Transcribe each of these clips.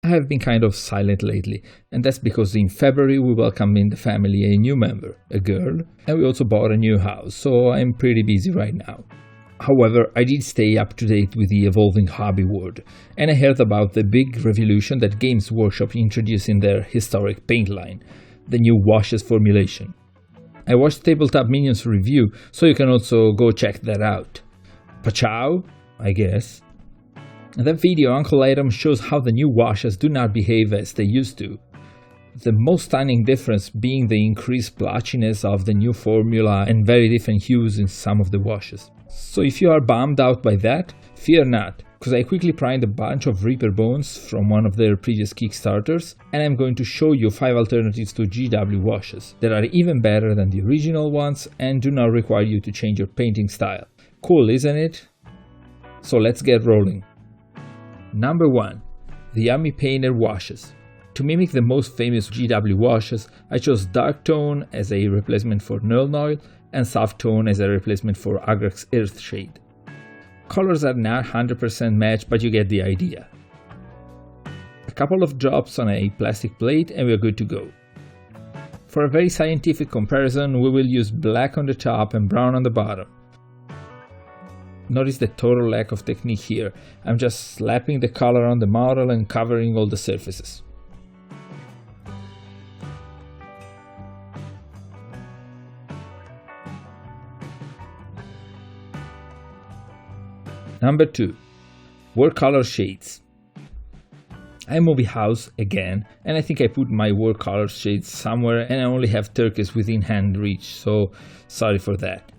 I have been kind of silent lately, and that's because in February we welcomed in the family a new member, a girl, and we also bought a new house, so I'm pretty busy right now. However, I did stay up to date with the evolving hobby world, and I heard about the big revolution that Games Workshop introduced in their historic paint line, the new washes formulation. I watched Tabletop Minions review, so you can also go check that out. Pachow, I guess. In that video, Uncle Adam shows how the new washes do not behave as they used to. The most stunning difference being the increased splotchiness of the new formula and very different hues in some of the washes. So if you are bummed out by that, fear not, because I quickly primed a bunch of Reaper Bones from one of their previous Kickstarters, and I'm going to show you 5 alternatives to GW washes that are even better than the original ones and do not require you to change your painting style. Cool, isn't it? So let's get rolling. Number 1. The Army Painter washes. To mimic the most famous GW washes, I chose Dark Tone as a replacement for Null Oil and Soft Tone as a replacement for Agrax Earthshade. Colors are not 100% matched, but you get the idea. A couple of drops on a plastic plate and we're good to go. For a very scientific comparison, we will use black on the top and brown on the bottom. Notice the total lack of technique here. I'm just slapping the color on the model and covering all the surfaces. Number 2. Warcolour shades. I movie house again, and I think I put my Warcolour shades somewhere and I only have turquoise within hand reach, so sorry for that.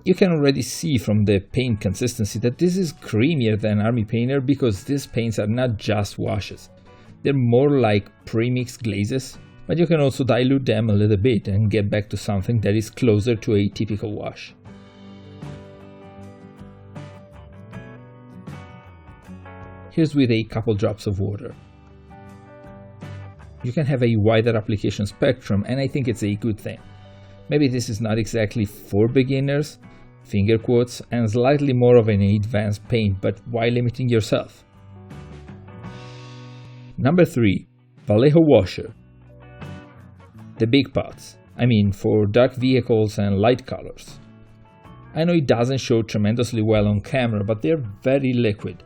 You can already see from the paint consistency that this is creamier than Army Painter because these paints are not just washes. They're more like pre-mixed glazes, but you can also dilute them a little bit and get back to something that is closer to a typical wash. Here's with a couple drops of water. You can have a wider application spectrum, and I think it's a good thing. Maybe this is not exactly for beginners, finger quotes, and slightly more of an advanced paint, but why limiting yourself? Number 3. Vallejo washer. The big pots, for dark vehicles and light colors. I know it doesn't show tremendously well on camera, but they're very liquid.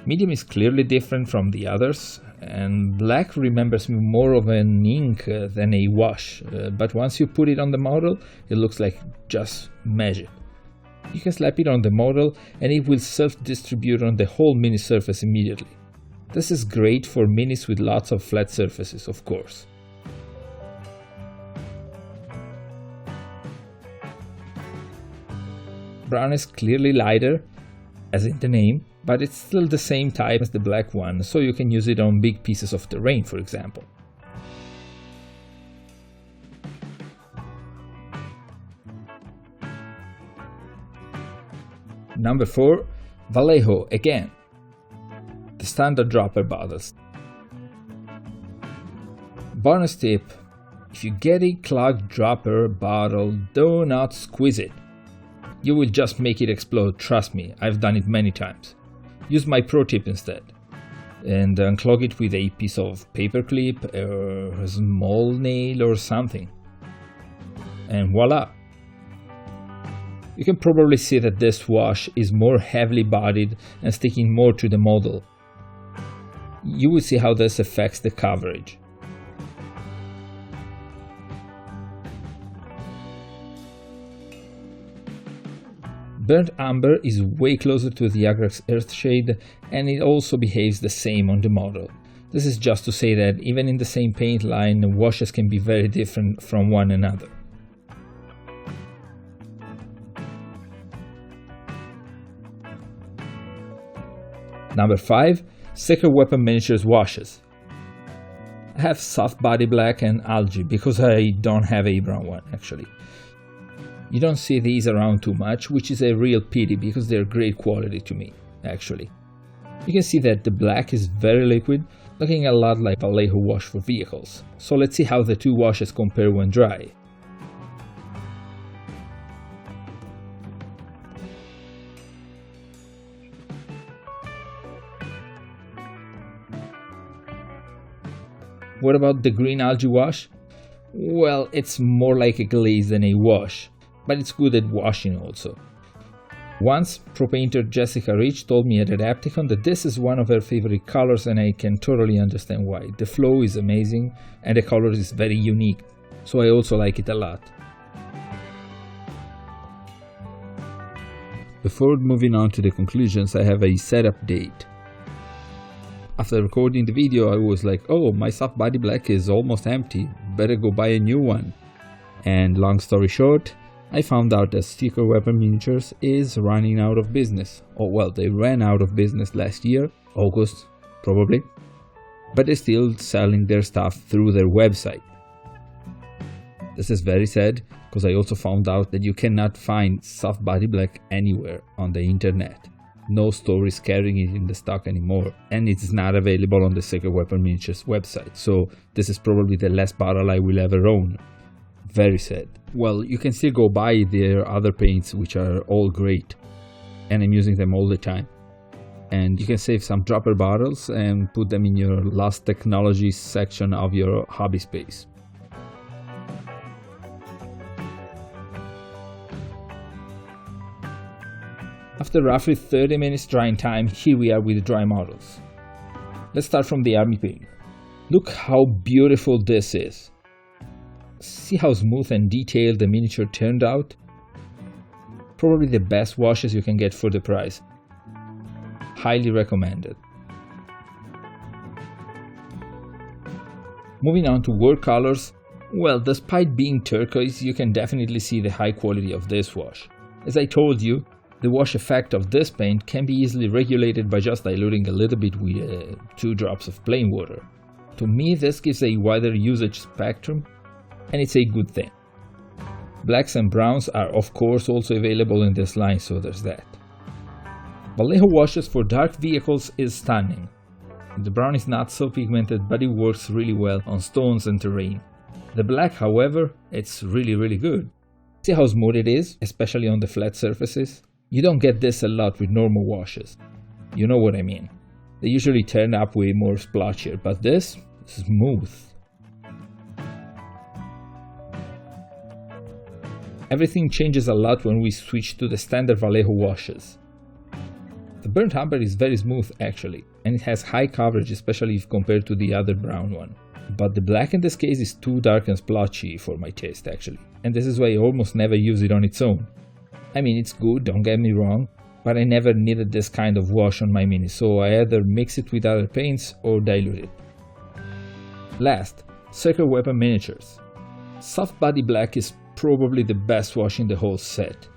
Medium is clearly different from the others, and black remembers me more of an ink than a wash, but once you put it on the model, it looks like just magic. You can slap it on the model and it will self-distribute on the whole mini surface immediately. This is great for minis with lots of flat surfaces, of course. Brown is clearly lighter, as in the name, but it's still the same type as the black one, so you can use it on big pieces of terrain, for example. Number 4. Vallejo again. The standard dropper bottles. Bonus tip: if you get a clogged dropper bottle, do not squeeze it. You will just make it explode, trust me, I've done it many times. Use my pro tip instead, and unclog it with a piece of paper clip or a small nail or something. And voila! You can probably see that this wash is more heavily bodied and sticking more to the model. You will see how this affects the coverage. Burnt Umber is way closer to the Agrax Earthshade, and it also behaves the same on the model. This is just to say that even in the same paint line, washes can be very different from one another. Number 5. Sacred Weapon Miniatures washes. I have soft body black and algae because I don't have a brown one actually. You don't see these around too much, which is a real pity because they're great quality to me, actually. You can see that the black is very liquid, looking a lot like Vallejo wash for vehicles. So let's see how the two washes compare when dry. What about the green algae wash? Well, it's more like a glaze than a wash, but it's good at washing also. Once, pro painter Jessica Rich told me at Adapticon that this is one of her favorite colors, and I can totally understand why. The flow is amazing and the color is very unique, so I also like it a lot. Before moving on to the conclusions, I have a setup date. After recording the video, I was like, oh, my soft body black is almost empty, better go buy a new one. And long story short, I found out that Secret Weapon Miniatures is running out of business. Oh well, they ran out of business last year, August probably, but they're still selling their stuff through their website. This is very sad, because I also found out that you cannot find soft body black anywhere on the internet. No store is carrying it in the stock anymore, and it's not available on the Secret Weapon Miniatures website, so this is probably the last bottle I will ever own. Very sad. Well, you can still go buy their other paints, which are all great, and I'm using them all the time. And you can save some dropper bottles and put them in your Lost Technologies section of your hobby space. After roughly 30 minutes drying time, here we are with the dry models. Let's start from the army paint. Look how beautiful this is. See how smooth and detailed the miniature turned out? Probably the best washes you can get for the price. Highly recommended. Moving on to Warcolors. Well, despite being turquoise, you can definitely see the high quality of this wash. As I told you, the wash effect of this paint can be easily regulated by just diluting a little bit with 2 drops of plain water. To me, this gives a wider usage spectrum, and it's a good thing. Blacks and browns are of course also available in this line, so there's that. Vallejo washes for dark vehicles is stunning. The brown is not so pigmented, but it works really well on stones and terrain. The black, however, it's really good. See how smooth it is, especially on the flat surfaces? You don't get this a lot with normal washes. You know what I mean. They usually turn up way more splotchier, but this is smooth. Everything changes a lot when we switch to the standard Vallejo washes. The burnt umber is very smooth actually, and it has high coverage, especially if compared to the other brown one. But the black in this case is too dark and splotchy for my taste actually, and this is why I almost never use it on its own. I mean, it's good, don't get me wrong, but I never needed this kind of wash on my mini, so I either mix it with other paints or dilute it. Last, Secret Weapon Miniatures. Soft Body Black is probably the best wash in the whole set.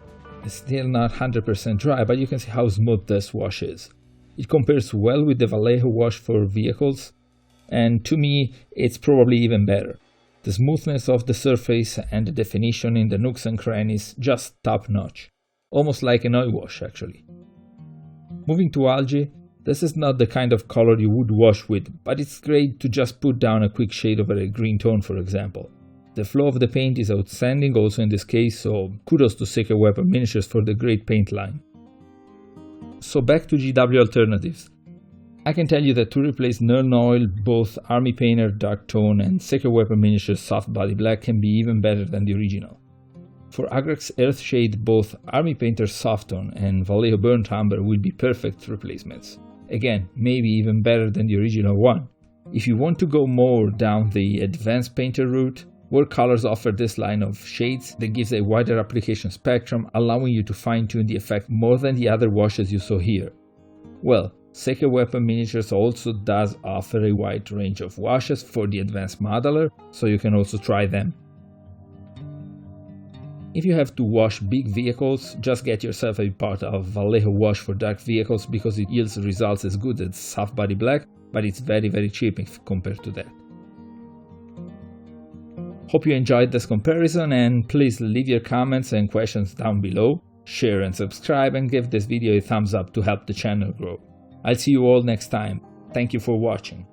It's still not 100% dry, but you can see how smooth this wash is. It compares well with the Vallejo wash for vehicles, and to me, it's probably even better. The smoothness of the surface and the definition in the nooks and crannies just top notch. Almost like an oil wash actually. Moving to algae, this is not the kind of color you would wash with, but it's great to just put down a quick shade over a green tone, for example. The flow of the paint is outstanding also in this case, so kudos to Secret Weapon Miniatures for the great paint line. So back to GW alternatives. I can tell you that to replace Nern Oil, both Army Painter Dark Tone and Secret Weapon Miniatures Soft Body Black can be even better than the original. For Agrax Earthshade, both Army Painter Soft Tone and Vallejo Burnt Umber will be perfect replacements. Again, maybe even better than the original one. If you want to go more down the advanced painter route, Warcolors offer this line of shades that gives a wider application spectrum, allowing you to fine-tune the effect more than the other washes you saw here. Well, Secret Weapon Miniatures also does offer a wide range of washes for the advanced modeler, so you can also try them. If you have to wash big vehicles, just get yourself a part of Vallejo wash for dark vehicles because it yields results as good as Soft Body Black, but it's very cheap if compared to that. Hope you enjoyed this comparison, and please leave your comments and questions down below, share and subscribe, and give this video a thumbs up to help the channel grow. I'll see you all next time. Thank you for watching.